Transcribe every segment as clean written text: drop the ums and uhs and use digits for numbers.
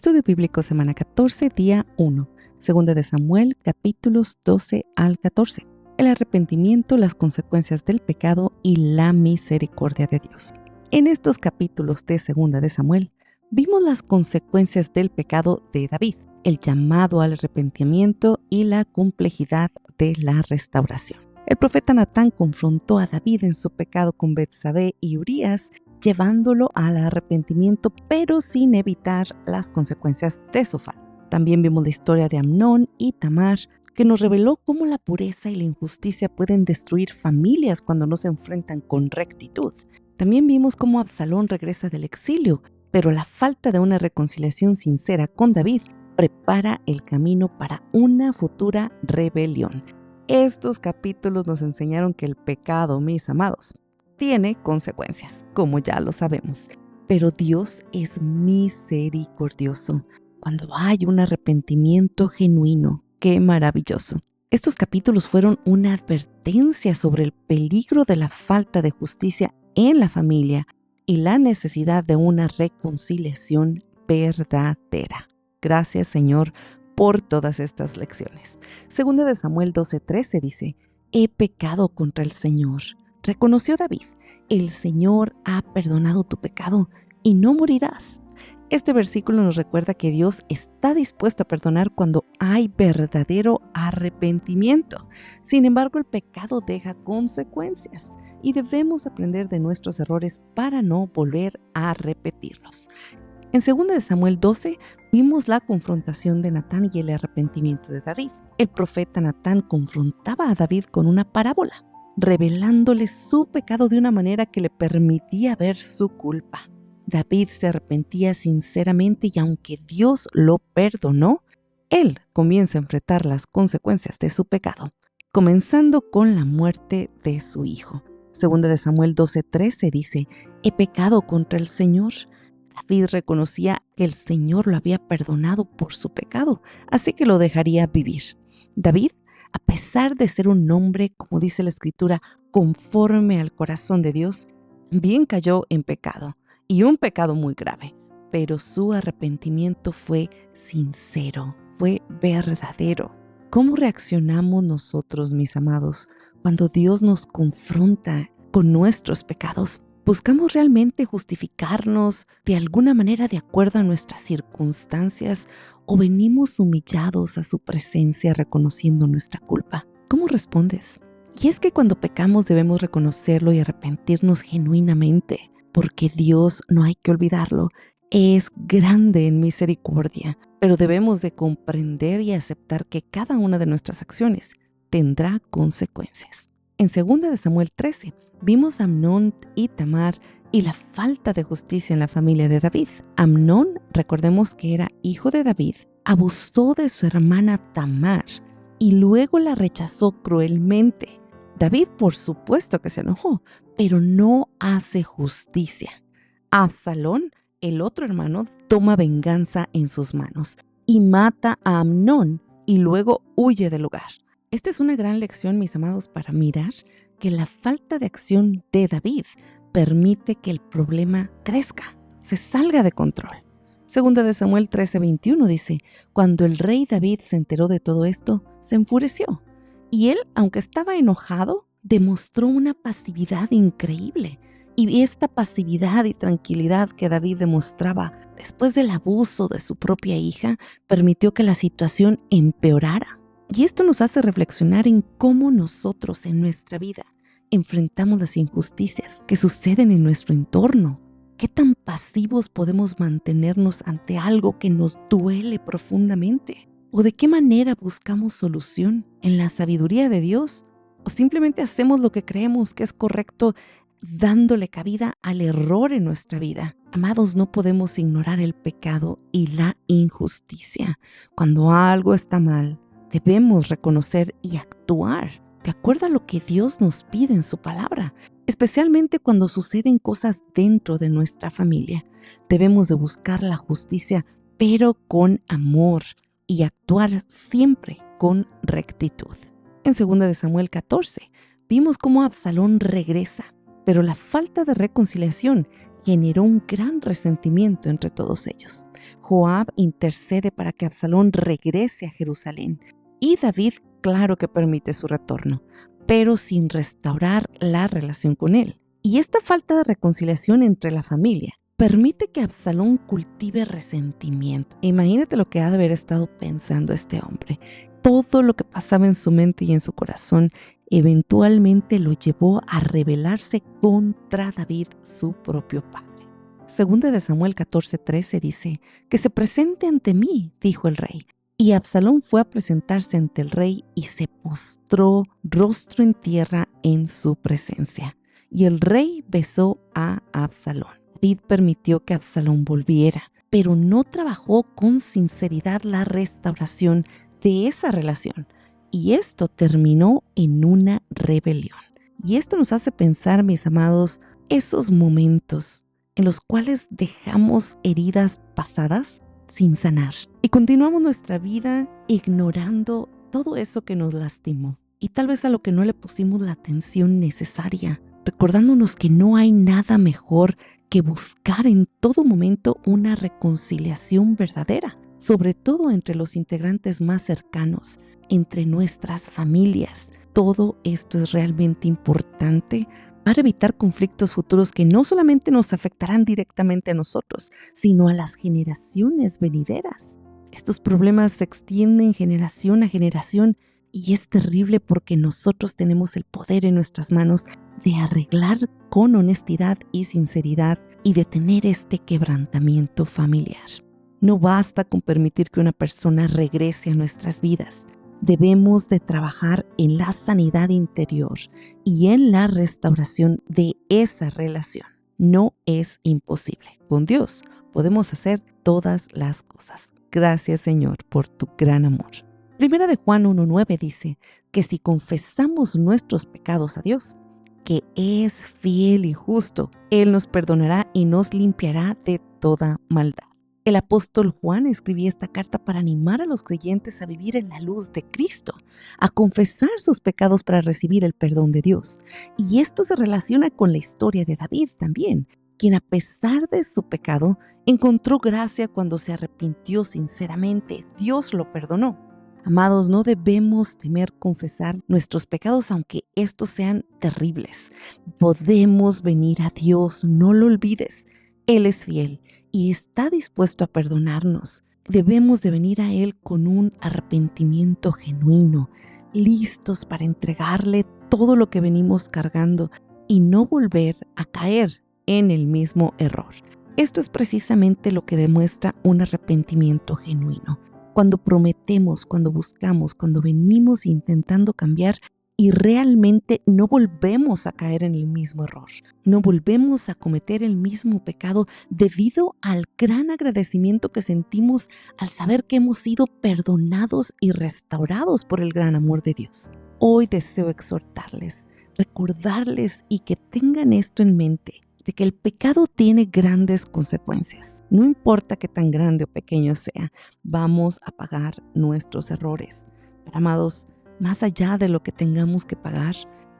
Estudio Bíblico Semana 14, día 1. Segunda de Samuel, capítulos 12 al 14. El arrepentimiento, las consecuencias del pecado y la misericordia de Dios. En estos capítulos de Segunda de Samuel, vimos las consecuencias del pecado de David, el llamado al arrepentimiento y la complejidad de la restauración. El profeta Natán confrontó a David en su pecado con Betsabé y Urías, llevándolo al arrepentimiento, pero sin evitar las consecuencias de su falta. También vimos la historia de Amnón y Tamar, que nos reveló cómo la pureza y la injusticia pueden destruir familias cuando no se enfrentan con rectitud. También vimos cómo Absalón regresa del exilio, pero la falta de una reconciliación sincera con David prepara el camino para una futura rebelión. Estos capítulos nos enseñaron que el pecado, mis amados, tiene consecuencias, como ya lo sabemos. Pero Dios es misericordioso cuando hay un arrepentimiento genuino. ¡Qué maravilloso! Estos capítulos fueron una advertencia sobre el peligro de la falta de justicia en la familia y la necesidad de una reconciliación verdadera. Gracias, Señor, por todas estas lecciones. Segunda de Samuel 12:13 dice: he pecado contra el Señor. Reconoció David: el Señor ha perdonado tu pecado y no morirás. Este versículo nos recuerda que Dios está dispuesto a perdonar cuando hay verdadero arrepentimiento. Sin embargo, el pecado deja consecuencias y debemos aprender de nuestros errores para no volver a repetirlos. En 2 de Samuel 12 vimos la confrontación de Natán y el arrepentimiento de David. El profeta Natán confrontaba a David con una parábola, revelándole su pecado de una manera que le permitía ver su culpa. David se arrepentía sinceramente y aunque Dios lo perdonó, él comienza a enfrentar las consecuencias de su pecado, comenzando con la muerte de su hijo. Segunda de Samuel 12:13 dice: he pecado contra el Señor. David reconocía que el Señor lo había perdonado por su pecado, así que lo dejaría vivir. David, a pesar de ser un hombre, como dice la Escritura, conforme al corazón de Dios, bien cayó en pecado, y un pecado muy grave, pero su arrepentimiento fue sincero, fue verdadero. ¿Cómo reaccionamos nosotros, mis amados, cuando Dios nos confronta con nuestros pecados? ¿Buscamos realmente justificarnos de alguna manera de acuerdo a nuestras circunstancias o venimos humillados a su presencia reconociendo nuestra culpa? ¿Cómo respondes? Y es que cuando pecamos debemos reconocerlo y arrepentirnos genuinamente, porque Dios, no hay que olvidarlo, es grande en misericordia, pero debemos de comprender y aceptar que cada una de nuestras acciones tendrá consecuencias. En 2 de Samuel 13 vimos a Amnón y Tamar y la falta de justicia en la familia de David. Amnón, recordemos que era hijo de David, abusó de su hermana Tamar y luego la rechazó cruelmente. David, por supuesto que se enojó, pero no hace justicia. Absalón, el otro hermano, toma venganza en sus manos y mata a Amnón y luego huye del lugar. Esta es una gran lección, mis amados, para mirar que la falta de acción de David permite que el problema crezca, se salga de control. Segunda de Samuel 13:21 dice: cuando el rey David se enteró de todo esto, se enfureció. Y él, aunque estaba enojado, demostró una pasividad increíble. Y esta pasividad y tranquilidad que David demostraba después del abuso de su propia hija permitió que la situación empeorara. Y esto nos hace reflexionar en cómo nosotros en nuestra vida enfrentamos las injusticias que suceden en nuestro entorno. ¿Qué tan pasivos podemos mantenernos ante algo que nos duele profundamente? ¿O de qué manera buscamos solución en la sabiduría de Dios? ¿O simplemente hacemos lo que creemos que es correcto, dándole cabida al error en nuestra vida? Amados, no podemos ignorar el pecado y la injusticia. Cuando algo está mal, debemos reconocer y actuar de acuerdo a lo que Dios nos pide en su palabra, especialmente cuando suceden cosas dentro de nuestra familia. Debemos de buscar la justicia, pero con amor, y actuar siempre con rectitud. En 2 de Samuel 14 vimos cómo Absalón regresa, pero la falta de reconciliación generó un gran resentimiento entre todos ellos. Joab intercede para que Absalón regrese a Jerusalén y David, claro que permite su retorno, pero sin restaurar la relación con él. Y esta falta de reconciliación entre la familia permite que Absalón cultive resentimiento. Imagínate lo que ha de haber estado pensando este hombre. Todo lo que pasaba en su mente y en su corazón eventualmente lo llevó a rebelarse contra David, su propio padre. Segunda de Samuel 14:13 dice, que se presente ante mí, dijo el rey. Y Absalón fue a presentarse ante el rey y se postró rostro en tierra en su presencia. Y el rey besó a Absalón. David permitió que Absalón volviera, pero no trabajó con sinceridad la restauración de esa relación. Y esto terminó en una rebelión. Y esto nos hace pensar, mis amados, esos momentos en los cuales dejamos heridas pasadas sin sanar y continuamos nuestra vida ignorando todo eso que nos lastimó y tal vez a lo que no le pusimos la atención necesaria, recordándonos que no hay nada mejor que buscar en todo momento una reconciliación verdadera, sobre todo entre los integrantes más cercanos, entre nuestras familias. Todo esto es realmente importante para evitar conflictos futuros que no solamente nos afectarán directamente a nosotros, sino a las generaciones venideras. Estos problemas se extienden generación a generación y es terrible porque nosotros tenemos el poder en nuestras manos de arreglar con honestidad y sinceridad y detener este quebrantamiento familiar. No basta con permitir que una persona regrese a nuestras vidas. Debemos de trabajar en la sanidad interior y en la restauración de esa relación. No es imposible. Con Dios podemos hacer todas las cosas. Gracias, Señor, por tu gran amor. Primera de Juan 1:9 dice que si confesamos nuestros pecados a Dios, que es fiel y justo, Él nos perdonará y nos limpiará de toda maldad. El apóstol Juan escribía esta carta para animar a los creyentes a vivir en la luz de Cristo, a confesar sus pecados para recibir el perdón de Dios. Y esto se relaciona con la historia de David también, quien a pesar de su pecado, encontró gracia cuando se arrepintió sinceramente. Dios lo perdonó. Amados, no debemos temer confesar nuestros pecados aunque estos sean terribles. Podemos venir a Dios, no lo olvides. Él es fiel y está dispuesto a perdonarnos. Debemos de venir a Él con un arrepentimiento genuino, listos para entregarle todo lo que venimos cargando y no volver a caer en el mismo error. Esto es precisamente lo que demuestra un arrepentimiento genuino. Cuando prometemos, cuando buscamos, cuando venimos intentando cambiar y realmente no volvemos a caer en el mismo error, no volvemos a cometer el mismo pecado debido al gran agradecimiento que sentimos al saber que hemos sido perdonados y restaurados por el gran amor de Dios. Hoy deseo exhortarles, recordarles y que tengan esto en mente, de que el pecado tiene grandes consecuencias. No importa qué tan grande o pequeño sea, vamos a pagar nuestros errores. Pero, amados, más allá de lo que tengamos que pagar,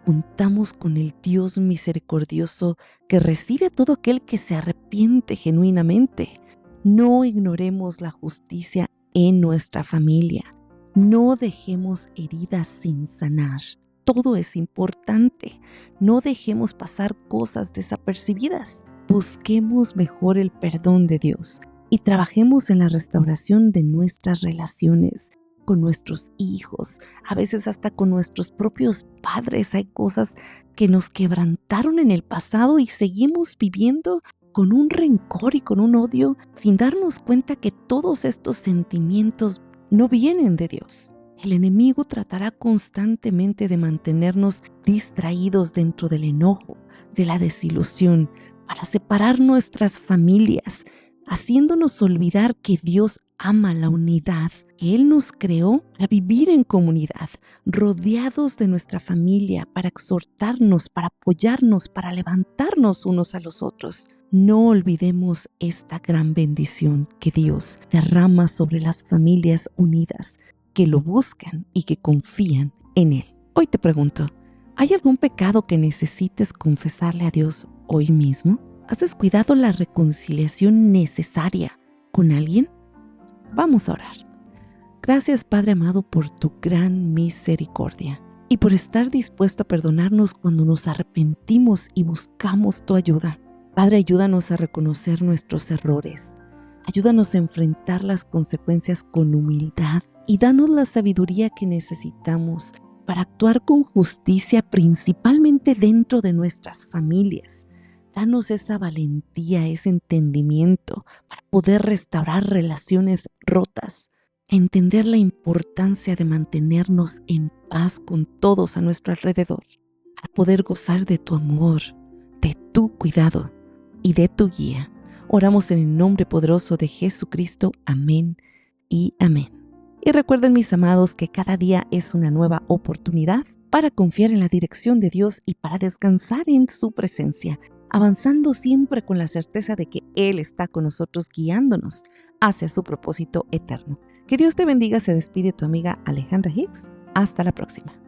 contamos con el Dios misericordioso que recibe a todo aquel que se arrepiente genuinamente. No ignoremos la justicia en nuestra familia. No dejemos heridas sin sanar. Todo es importante. No dejemos pasar cosas desapercibidas. Busquemos mejor el perdón de Dios y trabajemos en la restauración de nuestras relaciones con nuestros hijos, a veces hasta con nuestros propios padres. Hay cosas que nos quebrantaron en el pasado y seguimos viviendo con un rencor y con un odio sin darnos cuenta que todos estos sentimientos no vienen de Dios. El enemigo tratará constantemente de mantenernos distraídos dentro del enojo, de la desilusión, para separar nuestras familias, haciéndonos olvidar que Dios ama la unidad, que Él nos creó para vivir en comunidad, rodeados de nuestra familia, para exhortarnos, para apoyarnos, para levantarnos unos a los otros. No olvidemos esta gran bendición que Dios derrama sobre las familias unidas, que lo buscan y que confían en Él. Hoy te pregunto, ¿hay algún pecado que necesites confesarle a Dios hoy mismo? ¿Has descuidado la reconciliación necesaria con alguien? Vamos a orar. Gracias, Padre amado, por tu gran misericordia y por estar dispuesto a perdonarnos cuando nos arrepentimos y buscamos tu ayuda. Padre, ayúdanos a reconocer nuestros errores. Ayúdanos a enfrentar las consecuencias con humildad y danos la sabiduría que necesitamos para actuar con justicia, principalmente dentro de nuestras familias. Danos esa valentía, ese entendimiento para poder restaurar relaciones rotas, entender la importancia de mantenernos en paz con todos a nuestro alrededor, para poder gozar de tu amor, de tu cuidado y de tu guía. Oramos en el nombre poderoso de Jesucristo. Amén y amén. Y recuerden, mis amados, que cada día es una nueva oportunidad para confiar en la dirección de Dios y para descansar en su presencia, avanzando siempre con la certeza de que Él está con nosotros guiándonos hacia su propósito eterno. Que Dios te bendiga. Se despide tu amiga Alejandra Hicks. Hasta la próxima.